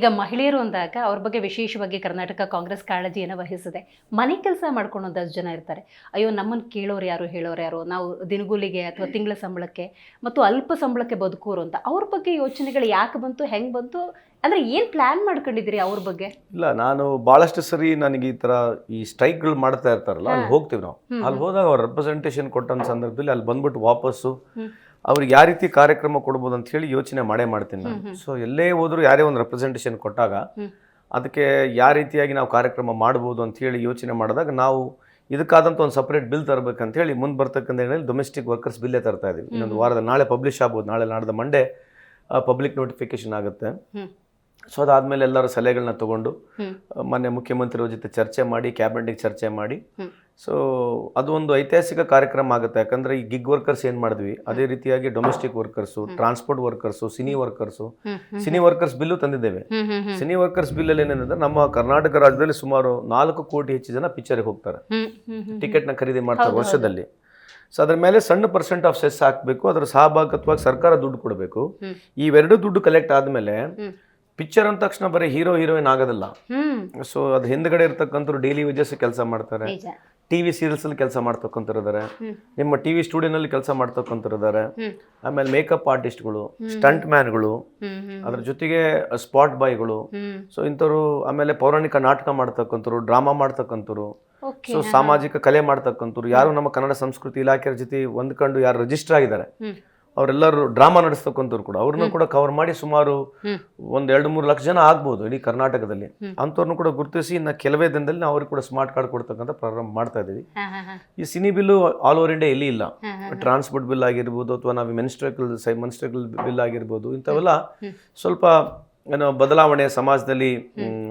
ಈಗ ಮಹಿಳೆಯರು ಅಂದಾಗ ಅವ್ರ ಬಗ್ಗೆ ವಿಶೇಷವಾಗಿ ಕರ್ನಾಟಕ ಕಾಂಗ್ರೆಸ್ ಕಾಳಜಿಯನ್ನು ವಹಿಸಿದೆ. ಮನೆ ಕೆಲಸ ಮಾಡ್ಕೊಂಡು ಒಂದಷ್ಟು ಜನ ಇರ್ತಾರೆ. ಅಯ್ಯೋ ನಮ್ಮನ್ನು ಕೇಳೋರು ಯಾರು ಹೇಳೋರು ಯಾರು, ನಾವು ದಿನಗೂಲಿಗೆ ಅಥವಾ ತಿಂಗಳ ಸಂಬಳಕ್ಕೆ ಮತ್ತು ಅಲ್ಪ ಸಂಬಳಕ್ಕೆ ಬದುಕೋರು ಅಂತ ಅವ್ರ ಬಗ್ಗೆ ಯೋಚನೆಗಳು ಯಾಕೆ ಬಂತು, ಹೆಂಗೆ ಬಂತು, ಅಂದರೆ ಏನು ಪ್ಲ್ಯಾನ್ ಮಾಡ್ಕೊಂಡಿದ್ದೀರಿ ಅವ್ರ ಬಗ್ಗೆ? ಇಲ್ಲ, ನಾನು ಭಾಳಷ್ಟು ಸರಿ ನನಗೆ ಈ ಸ್ಟ್ರೈಕ್ಗಳು ಮಾಡ್ತಾ ಇರ್ತಾರಲ್ಲ, ಅಲ್ಲಿ ಹೋಗ್ತೀವಿ ನಾವು. ಅಲ್ಲಿ ಹೋದಾಗ ಅವ್ರ ರೆಪ್ರೆಸೆಂಟೇಷನ್ ಕೊಟ್ಟಂತ ಸಂದರ್ಭದಲ್ಲಿ ಅಲ್ಲಿ ಬಂದ್ಬಿಟ್ಟು ವಾಪಸ್ಸು ಅವ್ರಿಗೆ ಯಾವ ರೀತಿ ಕಾರ್ಯಕ್ರಮ ಕೊಡ್ಬೋದು ಅಂತ ಹೇಳಿ ಯೋಚನೆ ಮಾಡ್ತೀನಿ ನಾನು. ಸೊ ಎಲ್ಲೇ ಹೋದ್ರು ಯಾರೇ ಒಂದು ರೆಪ್ರೆಸೆಂಟೇಷನ್ ಕೊಟ್ಟಾಗ ಅದಕ್ಕೆ ಯಾವ ರೀತಿಯಾಗಿ ನಾವು ಕಾರ್ಯಕ್ರಮ ಮಾಡ್ಬೋದು ಅಂತ ಹೇಳಿ ಯೋಚನೆ ಮಾಡಿದಾಗ ನಾವು ಇದಕ್ಕಾದಂಥ ಒಂದು ಸಪ್ರೇಟ್ ಬಿಲ್ ತರಬೇಕಂತ ಹೇಳಿ ಮುಂದೆ ಬರ್ತಕ್ಕಂಥ ಏನಲ್ಲಿ ಡೊಮೆಸ್ಟಿಕ್ ವರ್ಕರ್ಸ್ ಬಿಲ್ಲೇ ತರ್ತಾ ಇದೀವಿ. ಇನ್ನೊಂದು ವಾರದ ನಾಳೆ ಪಬ್ಲಿಷ್ ಆಗ್ಬೋದು, ನಾಳೆ ನಾಡ್ದು ಮಂಡೇ ಪಬ್ಲಿಕ್ ನೋಟಿಫಿಕೇಶನ್ ಆಗುತ್ತೆ. ಸೊ ಅದಾದಮೇಲೆ ಎಲ್ಲರೂ ಸಲಹೆಗಳನ್ನ ತೊಗೊಂಡು ಮೊನ್ನೆ ಮುಖ್ಯಮಂತ್ರಿಗಳ ಜೊತೆ ಚರ್ಚೆ ಮಾಡಿ, ಕ್ಯಾಬಿನೆಟ್ಗೆ ಚರ್ಚೆ ಮಾಡಿ, ಸೊ ಅದು ಒಂದು ಐತಿಹಾಸಿಕ ಕಾರ್ಯಕ್ರಮ ಆಗುತ್ತೆ. ಯಾಕಂದರೆ ಈ ಗಿಗ್ ವರ್ಕರ್ಸ್ ಏನು ಮಾಡಿದ್ವಿ, ಅದೇ ರೀತಿಯಾಗಿ domestic workers, transport workers, cine workers bill ತಂದಿದ್ದೇವೆ. ಸಿನಿ ವರ್ಕರ್ಸ್ ಬಿಲ್ಲಲ್ಲಿ ಏನೇನಂದ್ರೆ ನಮ್ಮ ಕರ್ನಾಟಕ ರಾಜ್ಯದಲ್ಲಿ ಸುಮಾರು 4 ಕೋಟಿ ಹೆಚ್ಚು ಜನ ಪಿಕ್ಚರ್ಗೆ ಹೋಗ್ತಾರೆ, ಟಿಕೆಟ್ನ ಖರೀದಿ ಮಾಡ್ತಾರೆ ವರ್ಷದಲ್ಲಿ. ಸೊ ಅದ್ರ ಮೇಲೆ ಸಣ್ಣ ಪರ್ಸೆಂಟ್ ಆಫ್ ಸೆಸ್ ಹಾಕಬೇಕು, ಅದರ ಸಹಭಾಗಿತ್ವವಾಗಿ ಸರ್ಕಾರ ದುಡ್ಡು ಕೊಡಬೇಕು. ಇವೆರಡು ದುಡ್ಡು ಕಲೆಕ್ಟ್ ಆದಮೇಲೆ ಪಿಕ್ಚರ್ ಅಂದ ತಕ್ಷಣ ಬರೀ ಹೀರೋ ಹೀರೋಯಿನ್ ಆಗೋದಿಲ್ಲ. ಸೊ ಅದು ಹಿಂದ್ಗಡೆ ಇರ್ತಕ್ಕಂಥವ್ರು ಡೈಲಿ ವೇಜಸ್ ಕೆಲಸ ಮಾಡ್ತಾರೆ, ಟಿವಿ ಸೀರಿಯಲ್ಸ್ ಅಲ್ಲಿ ಕೆಲಸ ಮಾಡ್ತಕ್ಕಂಥವ್ರಿದ್ದಾರೆ, ನಿಮ್ಮ ಟಿವಿ ಸ್ಟುಡಿಯೋನಲ್ಲಿ ಕೆಲಸ ಮಾಡ್ತಕ್ಕಂಥವ್ರಿದ್ದಾರೆ, ಆಮೇಲೆ ಮೇಕಪ್ ಆರ್ಟಿಸ್ಟ್ಗಳು, ಸ್ಟಂಟ್ ಮ್ಯಾನ್ಗಳು, ಅದ್ರ ಜೊತೆಗೆ ಸ್ಪಾಟ್ ಬಾಯ್ಗಳು, ಸೊ ಇಂಥವ್ರು, ಆಮೇಲೆ ಪೌರಾಣಿಕ ನಾಟಕ ಮಾಡ್ತಕ್ಕಂಥವ್ರು, ಡ್ರಾಮಾ ಮಾಡ್ತಕ್ಕಂಥವ್ರು, ಸೊ ಸಾಮಾಜಿಕ ಕಲೆ ಮಾಡ್ತಕ್ಕಂಥವ್ರು, ಯಾರು ನಮ್ಮ ಕನ್ನಡ ಸಂಸ್ಕೃತಿ ಇಲಾಖೆಯ ಜೊತೆ ಹೊಂದ್ಕೊಂಡು ಯಾರು ರಿಜಿಸ್ಟರ್ ಆಗಿದ್ದಾರೆ ಅವರೆಲ್ಲರೂ ಡ್ರಾಮಾ ನಡೆಸ್ತಕ್ಕಂಥವ್ರು ಕೂಡ, ಅವ್ರನ್ನ ಕೂಡ ಕವರ್ ಮಾಡಿ ಸುಮಾರು 1-2-3 ಲಕ್ಷ ಜನ ಆಗ್ಬೋದು ಇಡೀ ಕರ್ನಾಟಕದಲ್ಲಿ. ಅಂಥವ್ರನ್ನ ಕೂಡ ಗುರುತಿಸಿ ಇನ್ನು ಕೆಲವೇ ದಿನದಲ್ಲಿ ನಾವು ಅವ್ರಿಗೆ ಕೂಡ ಸ್ಮಾರ್ಟ್ ಕಾರ್ಡ್ ಕೊಡ್ತಕ್ಕಂಥ ಪ್ರಾರಂಭ ಮಾಡ್ತಾ ಇದ್ದೀವಿ. ಈ cine bill all over India ಎಲ್ಲಿ ಇಲ್ಲ. ಟ್ರಾನ್ಸ್ಪೋರ್ಟ್ ಬಿಲ್ ಆಗಿರ್ಬೋದು, ಅಥವಾ ನಾವು ಮೆನ್ಸ್ಟ್ರಲ್ ಬಿಲ್ ಆಗಿರ್ಬೋದು, ಇಂಥವೆಲ್ಲ ಸ್ವಲ್ಪ ಏನೋ ಬದಲಾವಣೆ ಸಮಾಜದಲ್ಲಿ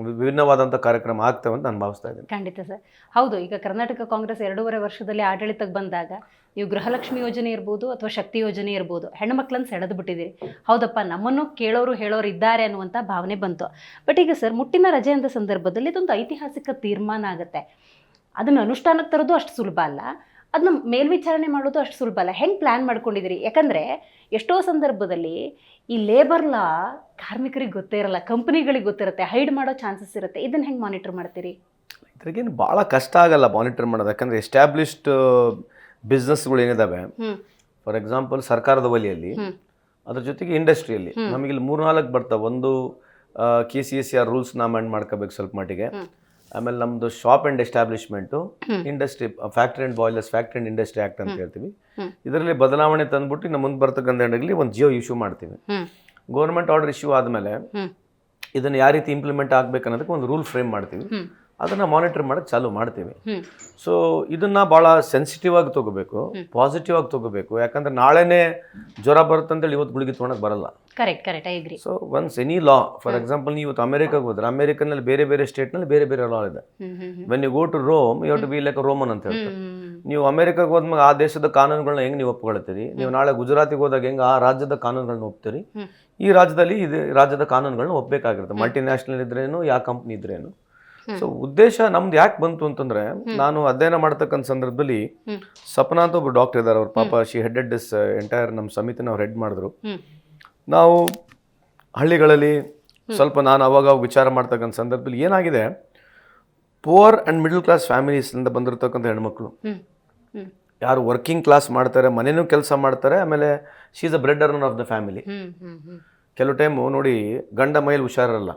ವಿಭಿನ್ನವಾದಂಥ ಕಾರ್ಯಕ್ರಮ ಆಗ್ತವೆ ಅಂತ ನಾನು ಭಾವಿಸ್ತಾ ಇದ್ದೀನಿ. ಖಂಡಿತ ಸರ್, ಹೌದು. ಈಗ ಕರ್ನಾಟಕ ಕಾಂಗ್ರೆಸ್ 2.5 ವರ್ಷದಲ್ಲಿ ಆಡಳಿತಕ್ಕೆ ಬಂದಾಗ ನೀವು ಗೃಹಲಕ್ಷ್ಮಿ ಯೋಜನೆ ಇರ್ಬೋದು ಅಥವಾ ಶಕ್ತಿ ಯೋಜನೆ ಇರ್ಬೋದು, ಹೆಣ್ಮಕ್ಳನ್ನು ಸೆಳೆದು ಬಿಟ್ಟಿದ್ದೀರಿ. ಹೌದಪ್ಪ, ನಮ್ಮನ್ನು ಕೇಳೋರು ಹೇಳೋರು ಇದ್ದಾರೆ ಅನ್ನುವಂಥ ಭಾವನೆ ಬಂತು. ಬಟ್ ಈಗ ಸರ್, ಮುಟ್ಟಿನ ರಜೆ ಅಂತ ಸಂದರ್ಭದಲ್ಲಿ ಇದೊಂದು ಐತಿಹಾಸಿಕ ತೀರ್ಮಾನ ಆಗುತ್ತೆ. ಅದನ್ನು ಅನುಷ್ಠಾನಕ್ಕೆ ತರೋದು ಅಷ್ಟು ಸುಲಭ ಅಲ್ಲ, ಅದನ್ನ ಮೇಲ್ವಿಚಾರಣೆ ಮಾಡೋದು ಅಷ್ಟು ಸುಲಭ ಅಲ್ಲ. ಹೆಂಗೆ ಪ್ಲ್ಯಾನ್ ಮಾಡ್ಕೊಂಡಿದ್ದೀರಿ? ಯಾಕಂದರೆ ಎಷ್ಟೋ ಸಂದರ್ಭದಲ್ಲಿ ಈ ಲೇಬರ್ ಲಾ ಕಾರ್ಮಿಕರಿಗೆ ಗೊತ್ತೇ ಇರಲ್ಲ, ಕಂಪ್ನಿಗಳಿಗೆ ಗೊತ್ತಿರುತ್ತೆ, ಹೈಡ್ ಮಾಡೋ ಚಾನ್ಸಸ್ ಇರುತ್ತೆ. ಇದನ್ನು ಹೆಂಗೆ ಮಾನಿಟರ್ ಮಾಡ್ತೀರಿ? ಇದ್ರಿಗೇನು ಭಾಳ ಕಷ್ಟ ಆಗಲ್ಲ ಮಾನಿಟರ್ ಮಾಡೋದು. ಯಾಕಂದರೆ ಎಸ್ಟಾಬ್ಲಿಷ್ಡ್ ಬಿಸ್ನೆಸ್ಗಳು ಏನಿದಾವೆ, ಫಾರ್ ಎಕ್ಸಾಂಪಲ್ ಸರ್ಕಾರದ ವಲಯಲ್ಲಿ, ಅದ್ರ ಜೊತೆಗೆ ಇಂಡಸ್ಟ್ರಿಯಲ್ಲಿ ನಮಗೆ ಇಲ್ಲಿ 3-4 ಬರ್ತಾವೆ. ಒಂದು KCSR ರೂಲ್ಸ್ನ ಅಮೆಂಡ್ ಮಾಡ್ಕೋಬೇಕು ಸ್ವಲ್ಪ ಮಟ್ಟಿಗೆ. ಆಮೇಲೆ ನಮ್ಮದು shop and establishment, industry, factory and boilers, factory and industry act ಅಂತ ಹೇಳ್ತೀವಿ. ಇದರಲ್ಲಿ ಬದಲಾವಣೆ ತಂದ್ಬಿಟ್ಟು ನಮ್ಮ ಮುಂದೆ ಬರ್ತಕ್ಕಂಥ ಒಂದು ಜಿಯೋ ಇಶ್ಯೂ ಮಾಡ್ತೀವಿ. ಗೌರ್ಮೆಂಟ್ ಆರ್ಡರ್ ಇಶ್ಯೂ ಆದಮೇಲೆ ಇದನ್ನು ಯಾವ ರೀತಿ ಇಂಪ್ಲಿಮೆಂಟ್ ಆಗಬೇಕು ಅನ್ನೋದಕ್ಕೆ ಒಂದು ರೂಲ್ ಫ್ರೇಮ್ ಮಾಡ್ತೀವಿ, ಅದನ್ನು ಮಾನಿಟರ್ ಮಾಡೋಕ್ಕೆ ಚಾಲೂ ಮಾಡ್ತೀವಿ. ಸೊ ಇದನ್ನು ಭಾಳ ಸೆನ್ಸಿಟಿವ್ ಆಗಿ ತೊಗೋಬೇಕು, ಪಾಸಿಟಿವ್ ಆಗಿ ತೊಗೋಬೇಕು. ಯಾಕಂದರೆ ನಾಳೆನೇ ಜ್ವರ ಬರುತ್ತಂತೇಳಿ ಇವತ್ತು ಗುಳಿಗೆ ತೊಗೊಳಕ್ಕೆ ಬರಲ್ಲ. Correct, I agree. So once any law, for example ನೀವು ಇವತ್ತು ಅಮೆರಿಕಾಗೆ ಹೋದ್ರೆ, ಅಮೆರಿಕನಲ್ಲಿ ಬೇರೆ ಸ್ಟೇಟ್ನಲ್ಲಿ ಬೇರೆ ಲಾ ಇದೆ. When you go to Rome, you have to be like a Roman ಅಂತ ಹೇಳ್ತಾರೆ. ನೀವು ಅಮೆರಿಕಾಗೆ ಹೋದ್ಮೇಲೆ ಆ ದೇಶದ ಕಾನೂನುಗಳನ್ನ ಹೆಂಗೆ ನೀವು ಒಪ್ಕೊಳ್ತೀರಿ, ನೀವು ನಾಳೆ ಗುಜರಾತಿಗೆ ಹೋದಾಗ ಹೆಂಗೆ ಆ ರಾಜ್ಯದ ಕಾನೂನುಗಳನ್ನ ಒಪ್ತೀರಿ, ಈ ರಾಜ್ಯದಲ್ಲಿ ಇದು ರಾಜ್ಯದ ಕಾನೂನುಗಳನ್ನ ಒಪ್ಪಬೇಕಾಗಿರುತ್ತೆ. ಮಲ್ಟಿನ್ಯಾಷನಲ್ ಇದ್ರೇನು, ಯಾವ ಕಂಪ್ನಿ ಇದ್ರೇನು. ಸೊ ಉದ್ದೇಶ ನಮ್ದು ಯಾಕೆ ಬಂತು ಅಂತಂದ್ರೆ, ನಾನು ಅಧ್ಯಯನ ಮಾಡ್ತಕ್ಕಂಥ ಸಂದರ್ಭದಲ್ಲಿ ಸಪನಾ ಅಂತ ಒಬ್ಬರು ಡಾಕ್ಟರ್ ಇದ್ದಾರೆ, ಅವ್ರ ಪಾಪ ಶಿ ಹೆಡೆಡ್ ದಿಸ್ ಎಂಟೈರ್ ನಮ್ಮ ಸಮಿತಿನ ಅವ್ರು ಹೆಡ್ ಮಾಡಿದ್ರು. ನಾವು ಹಳ್ಳಿಗಳಲ್ಲಿ ಸ್ವಲ್ಪ ನಾನು ಅವಾಗ ವಿಚಾರ ಮಾಡ್ತಕ್ಕಂಥ ಸಂದರ್ಭದಲ್ಲಿ ಏನಾಗಿದೆ, ಪುವರ್ ಆ್ಯಂಡ್ ಮಿಡಲ್ ಕ್ಲಾಸ್ ಫ್ಯಾಮಿಲೀಸಿಂದ ಬಂದಿರತಕ್ಕಂಥ ಹೆಣ್ಮಕ್ಳು ಯಾರು ವರ್ಕಿಂಗ್ ಕ್ಲಾಸ್ ಮಾಡ್ತಾರೆ, ಮನೇನೂ ಕೆಲಸ ಮಾಡ್ತಾರೆ, ಆಮೇಲೆ she is a bread earner of the family. ಕೆಲವು ಟೈಮು ನೋಡಿ, ಗಂಡ ಮೈಲಿ ಹುಷಾರಲ್ಲ,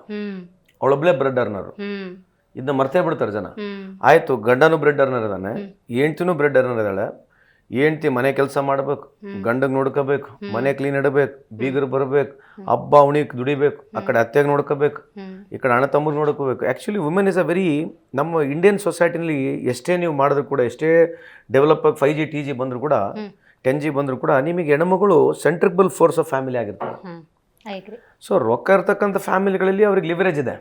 ಅವಳೊಬ್ಳೆ ಬ್ರೆಡ್ ಅರ್ನರು. ಇದನ್ನ ಮರ್ತೇ ಬಿಡ್ತಾರೆ ಜನ. ಆಯ್ತು, ಗಂಡನೂ ಬ್ರೆಡ್ ಅರ್ನರ್ ಇದ್ದಾನೆ, ಹೆಂಡ್ತಿನೂ ಬ್ರೆಡ್ ಅರ್ನರ್ ಇದ್ದಾಳೆ. ಹೆಂಡ್ತಿ ಮನೆ ಕೆಲಸ ಮಾಡ್ಬೇಕು, ಗಂಡಗೆ ನೋಡ್ಕೋಬೇಕು, ಮನೆ ಕ್ಲೀನ್ ಇಡಬೇಕು, ಬೀಗರು ಬರಬೇಕು, ಹಬ್ಬ ಉಣಿಕ್ ದುಡಿಬೇಕು, ಆ ಕಡೆ ಅತ್ತೆಗೆ ನೋಡ್ಕೋಬೇಕು, ಈ ಕಡೆ ಅಣ್ಣ ತಮ್ಮಗೆ ನೋಡ್ಕೋಬೇಕು. Actually women is a very, ನಮ್ಮ ಇಂಡಿಯನ್ ಸೊಸೈಟಿನಲ್ಲಿ ಎಷ್ಟೇ ನೀವು ಮಾಡಿದ್ರು ಕೂಡ, ಎಷ್ಟೇ ಡೆವಲಪ್ ಆಗಿ 5G TG ಬಂದರೂ ಕೂಡ, 10G ಬಂದರೂ ಕೂಡ, ನಿಮಗೆ ಹೆಣ್ಮಗಳು ಸೆಂಟ್ರಿಬಲ್ ಫೋರ್ಸ್ ಆಫ್ ಫ್ಯಾಮಿಲಿ ಆಗಿರ್ತಾರೆ. ಸೊ ರೊಕ್ಕ ಇರ್ತಕ್ಕಂಥ ಫ್ಯಾಮಿಲಿಗಳಲ್ಲಿ ಅವ್ರಿಗೆ ಲಿವರೇಜ್ ಇದೆ,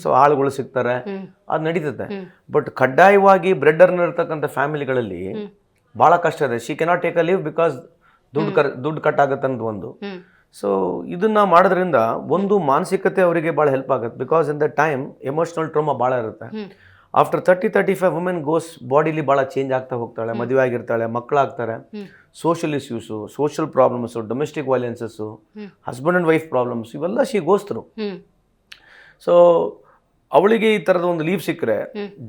ಸೊ ಆಳುಗಳು ಸಿಗ್ತಾರೆ, ಅದು ನಡೀತದೆ. ಬಟ್ ಕಡ್ಡಾಯವಾಗಿ ಬ್ರೆಡ್ ಅರ್ನರ್ ಇರ್ತಕ್ಕಂಥ ಫ್ಯಾಮಿಲಿಗಳಲ್ಲಿ ಭಾಳ ಕಷ್ಟ ಇದೆ. She cannot take a leave because ದುಡ್ಡು ಕಟ್ ಆಗುತ್ತೆ ಅಂತ ಒಂದು. ಸೊ ಇದನ್ನ ಮಾಡೋದ್ರಿಂದ ಒಂದು ಮಾನಸಿಕತೆ ಅವರಿಗೆ ಭಾಳ ಹೆಲ್ಪ್ ಆಗುತ್ತೆ. Because in the time emotional trauma ಭಾಳ ಇರುತ್ತೆ. ಆಫ್ಟರ್ 30-35 ವುಮೆನ್ ಗೋಸ್ ಬಾಡಿಲಿ ಭಾಳ ಚೇಂಜ್ ಆಗ್ತಾ ಹೋಗ್ತಾಳೆ, ಮದುವೆ ಆಗಿರ್ತಾಳೆ, ಮಕ್ಕಳಾಗ್ತಾರೆ, social issues, social problems, domestic violences, husband and wife problems, ಇವೆಲ್ಲ ಶಿ ಗೋಸ್ ಥ್ರೂ. ಸೊ ಅವಳಿಗೆ ಈ ಥರದ ಒಂದು ಲೀವ್ ಸಿಕ್ಕರೆ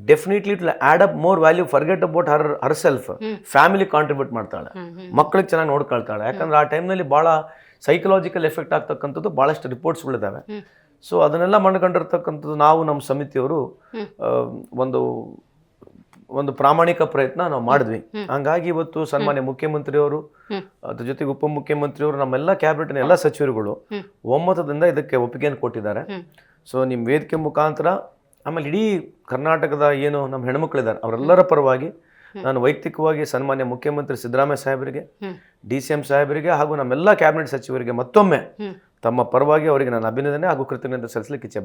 definitely it add up more value, forget about herself, family contribute ಮಾಡ್ತಾಳೆ, ಮಕ್ಕಳಿಗೆ ಚೆನ್ನಾಗಿ ನೋಡ್ಕೊಳ್ತಾಳೆ. ಯಾಕಂದ್ರೆ ಆ ಟೈಮ್ನಲ್ಲಿ ಭಾಳ ಸೈಕಲಾಜಿಕಲ್ ಎಫೆಕ್ಟ್ ಆಗ್ತಕ್ಕಂಥದ್ದು ಭಾಳಷ್ಟು ರಿಪೋರ್ಟ್ಸ್ಗಳಿದ್ದಾವೆ. ಸೊ ಅದನ್ನೆಲ್ಲ ಮಾಡ್ಕೊಂಡಿರ್ತಕ್ಕಂಥದ್ದು ನಾವು ನಮ್ಮ ಸಮಿತಿಯವರು ಒಂದು ಪ್ರಾಮಾಣಿಕ ಪ್ರಯತ್ನ ನಾವು ಮಾಡಿದ್ವಿ. ಹಂಗಾಗಿ ಇವತ್ತು ಸನ್ಮಾನ್ಯ ಮುಖ್ಯಮಂತ್ರಿಯವರು, ಅದ್ರ ಜೊತೆಗೆ ಉಪಮುಖ್ಯಮಂತ್ರಿಯವರು, ನಮ್ಮೆಲ್ಲ ಕ್ಯಾಬಿನೆಟ್ನ ಎಲ್ಲ ಸಚಿವರುಗಳು ಒಮ್ಮತದಿಂದ ಇದಕ್ಕೆ ಒಪ್ಪಿಗೆಯನ್ನು ಕೊಟ್ಟಿದ್ದಾರೆ. ಸೊ ನಿಮ್ಮ ವೇದಿಕೆ ಮುಖಾಂತರ, ಆಮೇಲೆ ಇಡೀ ಕರ್ನಾಟಕದ ಏನು ನಮ್ಮ ಹೆಣ್ಮಕ್ಳಿದ್ದಾರೆ ಅವರೆಲ್ಲರ ಪರವಾಗಿ ನಾನು ವೈಯಕ್ತಿಕವಾಗಿ ಸನ್ಮಾನ್ಯ ಮುಖ್ಯಮಂತ್ರಿ ಸಿದ್ದರಾಮಯ್ಯ ಸಾಹೇಬರಿಗೆ, DCM ಸಾಹೇಬರಿಗೆ ಹಾಗೂ ನಮ್ಮೆಲ್ಲ ಕ್ಯಾಬಿನೆಟ್ ಸಚಿವರಿಗೆ ಮತ್ತೊಮ್ಮೆ ತಮ್ಮ ಪರವಾಗಿ ಅವರಿಗೆ ನಾನು ಅಭಿನಂದನೆ ಹಾಗೂ ಕೃತಜ್ಞತೆ ಸಲ್ಲಿಸಲಿಕ್ಕೆ ಇಚ್ಛೆ ಬಯಸ್ತೇನೆ.